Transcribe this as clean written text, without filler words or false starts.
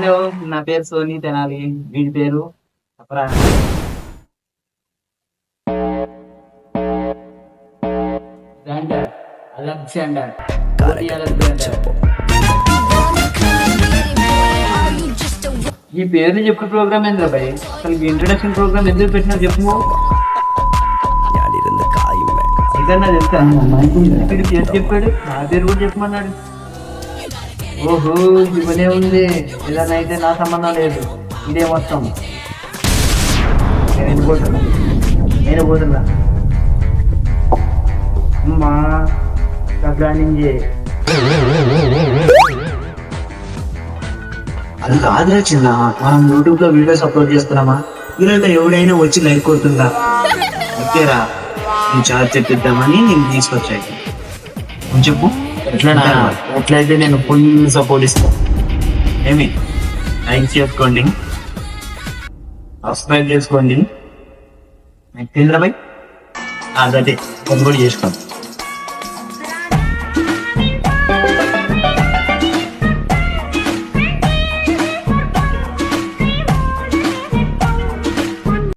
Hello, నా పేరు Sony Tenali. వీడి పేరు చెప్పరా? అలెగ్జాండర్. అలెగ్జాండర్. ఈ పేర్లు చెప్పే ప్రోగ్రామ్ ఏంద్రా భయ్? అసలు ఇంట్రడక్షన్ ప్రోగ్రామ్ ఎందుకు పెట్టినా చెప్పు. ఇదన్నా తెలుసా? వీడి పేరు చెప్పాడు, నా పేరు కూడా చెప్పమన్నాడు. ఓహో, ఇవనే ఉంది. ఏదైనా అయితే నా సంబంధం లేదు, ఇదే మొత్తం. నేను పోతున్నా అమ్మా, ప్లానింగ్ చేయి. అది కాదురా చిన్న, మనం యూట్యూబ్ లో వీడియోస్ అప్లోడ్ చేస్తున్నామా, వీళ్ళంతా ఎవడైనా వచ్చి లైక్ కొడుతుందా? ఓకేరా, నేను చార్జ్ చెప్పిద్దామని నేను తీసుకొచ్చాయి. చెప్పు ఎట్లయితే నేను ఫుల్ సపోర్ట్ ఇస్తాను. ఏమి లైక్ చేసుకోండి, సబ్స్క్రైబ్ చేసుకోండి. చంద్రబాయ్ అదే కొంత కూడా చేసుకోండి.